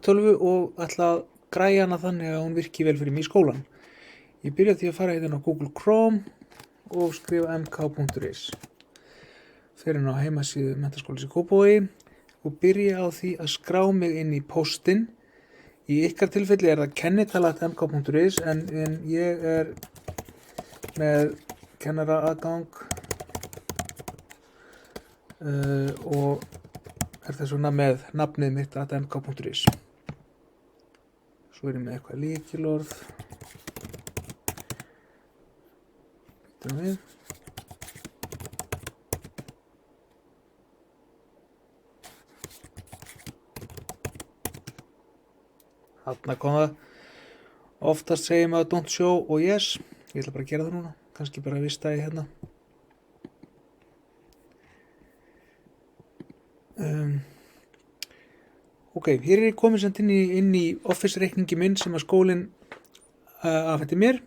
tölvu og ætla að græja hana þannig að hún virki vel fyrir mig í skólan. Ég byrja því að fara hérna á Google Chrome og skrifa mk.is. Fer inn á heimasíðu Menntaskólans í Kópavogi og byrja á því að skrá mig inn í póstinn. Í ykkar tilfelli er það kennitala@mk.is en ég er með kennaraaðgang og er þess vegna með nafnið mitt @mk.is. Svo er ég með eitthvað lykilorð. Býtum við. Þarna kom það. Oftast segir maður don't show og yes. Ég ætla bara að gera það núna. Kannski bara að vista ég hérna. Ok, hér er ég komin samt inn í Office-reikningi minn sem að skólinn afhendir mér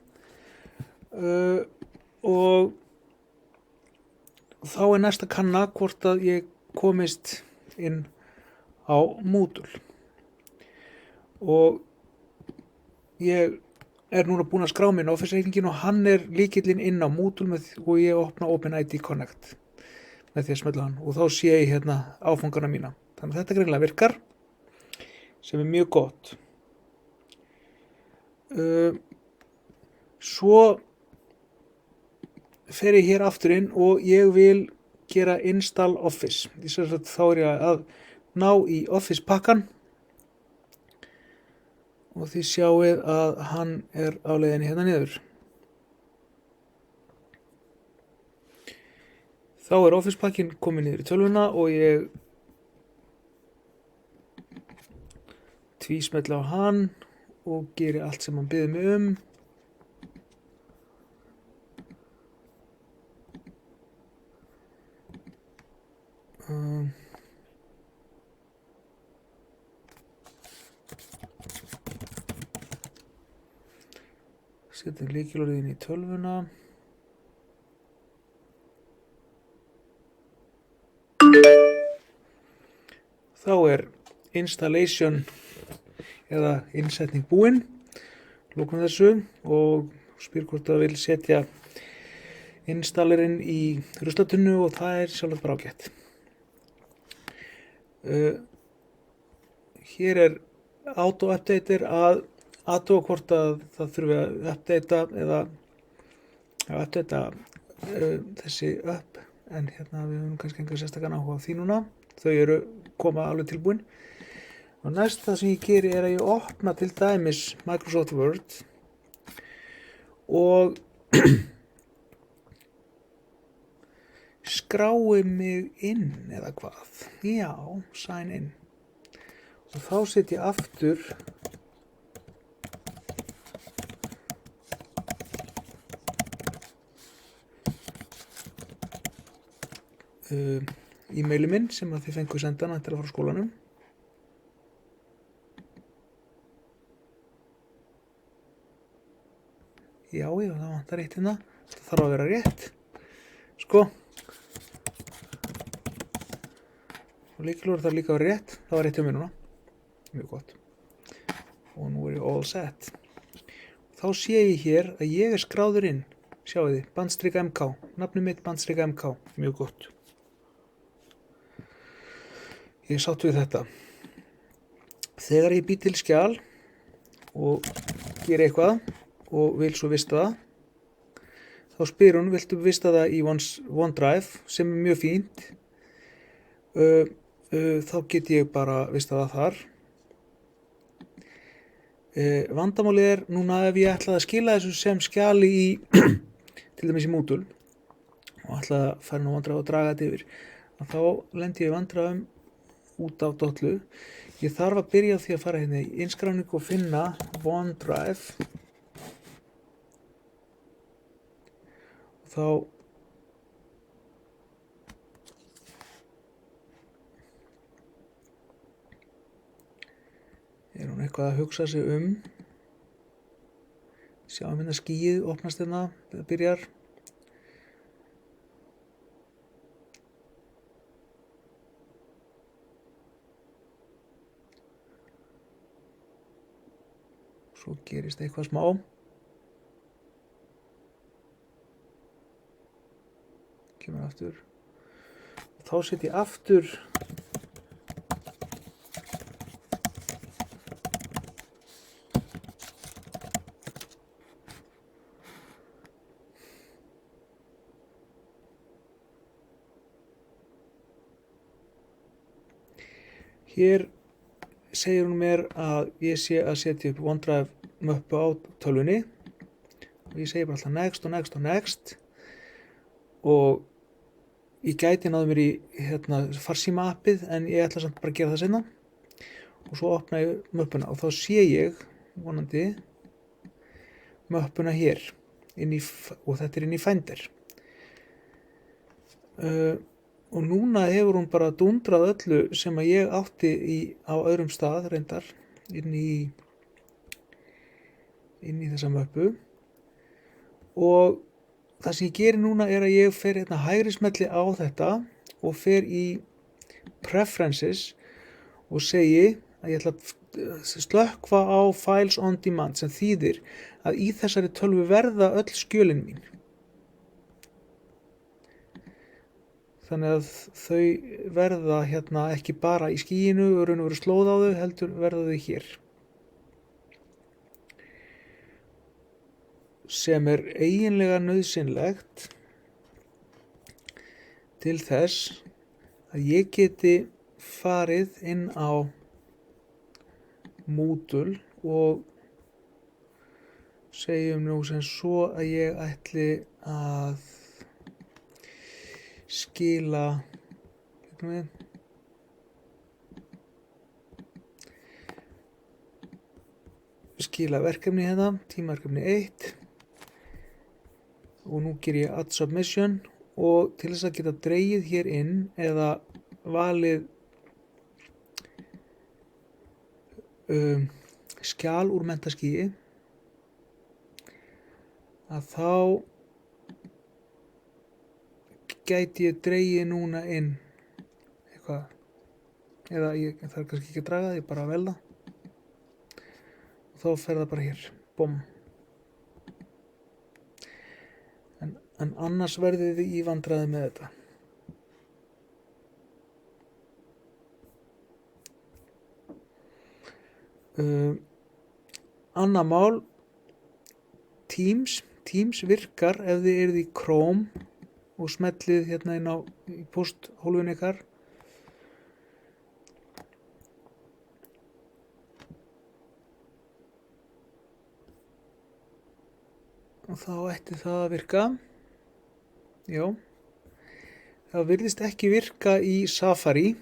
og þá er næst að kanna hvort að ég komist inn á Moodle og ég er núna búinn að skrá minn á Office-reikningin og hann er lykillinn inn á Moodle og ég opna OpenID Connect með því að smella hann og þá sé ég hérna áfangana mína. Þannig að þetta greinilega virkar sem er mjög gott. Svo fer ég hér aftur inn og ég vil gera install Office. Þá er ég að ná í Office pakkan og þið sjáið að hann er á leiðinni hérna niður. Þá er Office pakkin komið niður í tölvuna og ég tvísmetla á hann og geri allt sem hann biður mig um. Setjum lykilorðið inn í tölvuna. Þá er installation eða innsetning búinn. Lókum þessu og spyr hvort það vil setja installerinn í ruslatunnu og það er sjálfsagt bara ágætt. Hér er auto-updater að athuga hvort að það þurfi að updata þessi upp en hérna við höfum kannski enga sérstakann áhuga á því núna. Þau eru koma alveg tilbúin. Og næst það sem ég geri er að ég opna til dæmis Microsoft Word og skrái mig inn eða hvað. Já, sign in. Og þá set ég aftur e-mailið minn sem að þið fengu sendan eftir að fara skólanum. Já, það vantar eitt hérna. Þetta þarf að vera rétt. Sko. Og lykilorð þarf líka að vera rétt. Það var rétt hjá mér núna. Mjög gott. Og nú er ég all set. Þá sé ég hér að ég er skráður inn. Sjáu þið, _MK. Nafnið mitt _MK. Mjög gott. Ég sátt við þetta. Þegar ég bý til skjal og gera eitthvað og vil svo vista það, þá spyr hún, viltu vista það í OneDrive sem er mjög fínt. Þá get ég bara vista það þar. Vandamálið er núna ef ég ætlaði að skila þessu sem skjali í til dæmis í Moodle og ætlaði að fara inn á OneDrive og draga þetta yfir, þá lendi ég í vandræðum út af dollu. Ég þarf að byrja á því að fara hérna í innskráningu og finna OneDrive og þá er hún eitthvað að hugsa sig um. Sjáum hérna skýið opnast hérna, það byrjar. Svo gerist eitthvað smá. Kemur aftur. Þá set ég aftur hér segir hún mér að ég sé að setja upp OneDrive möppu á tölvunni og ég segi bara alltaf next og next og next og ég gæti náðu mér í farsíma appið en ég ætla samt bara að gera það seinna og svo opna ég möppuna og þá sé ég vonandi möppuna hér og þetta inn í Finder og núna hefur hún bara dundrað öllu sem að ég átti á öðrum stað reyndar inn í þessa möppu og það sem ég geri núna er að ég fer hægri smelli á þetta og fer í Preferences og segi að ég ætla að slökkva á Files on Demand sem þýðir að í þessari tölvu verða öll skjölin mín. Þannig að þau verða ekki bara í skýinu og raun og veru slóð á þau, heldur verða þau hér. Sem er eiginlega nauðsynlegt til þess að ég geti farið inn á Moodle og segjum nú sem svo að ég ætli að skila verkefni tímaverkefni 1 og nú ger ég add submission og til þess að geta dregið hér inn eða valið skjal úr menntaskýi að þá gæti ég dregið núna inn eitthvað eða ég þarf kannski ekki að draga það, ég bara að velja og þá fer það bara hér, bom en annars verðið þið í vandræði með þetta annað mál Teams virkar ef þið eruð í Chrome og smellið inn á pósthólfin ykkar og þá ætti það að virka já það virðist ekki virka í Safari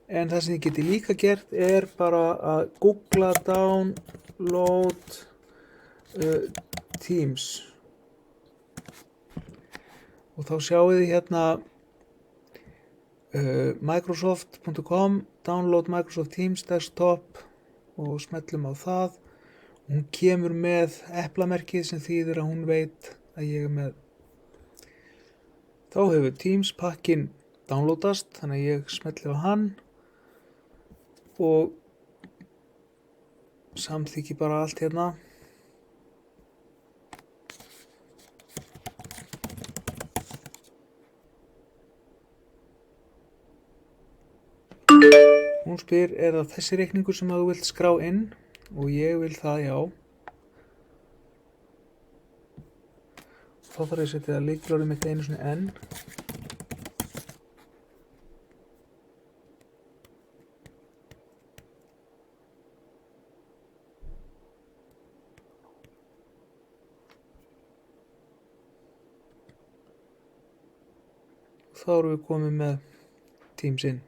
en það sem þið geti líka gert er bara að googla download Teams og þá sjáu þið microsoft.com download Microsoft Teams desktop og smellum á það og hún kemur með eplamerkið sem þýðir að hún veit að ég er með þá hefur Teams pakkin downloadast þannig að ég smelli á hann og samþykki bara allt hún spyr er það þessi reikningur sem þú vilt skrá inn og ég vil það já þá þarf ég að setja lykilorðið mitt einu sinni enn þá erum við komið með Teams inn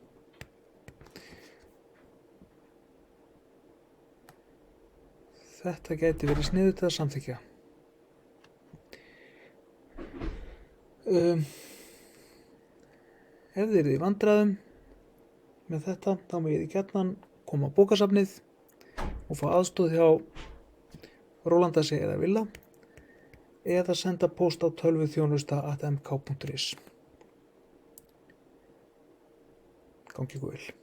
þetta gæti verið sniðugt að samþykkja ef þið eruð í vandræðum með þetta þá megið þið gjarnan koma á bókasafnið og fá aðstoð hjá Rólandasi eða Villa eða senda póst á tölvuþjónusta@mk.is gangi ykkur vel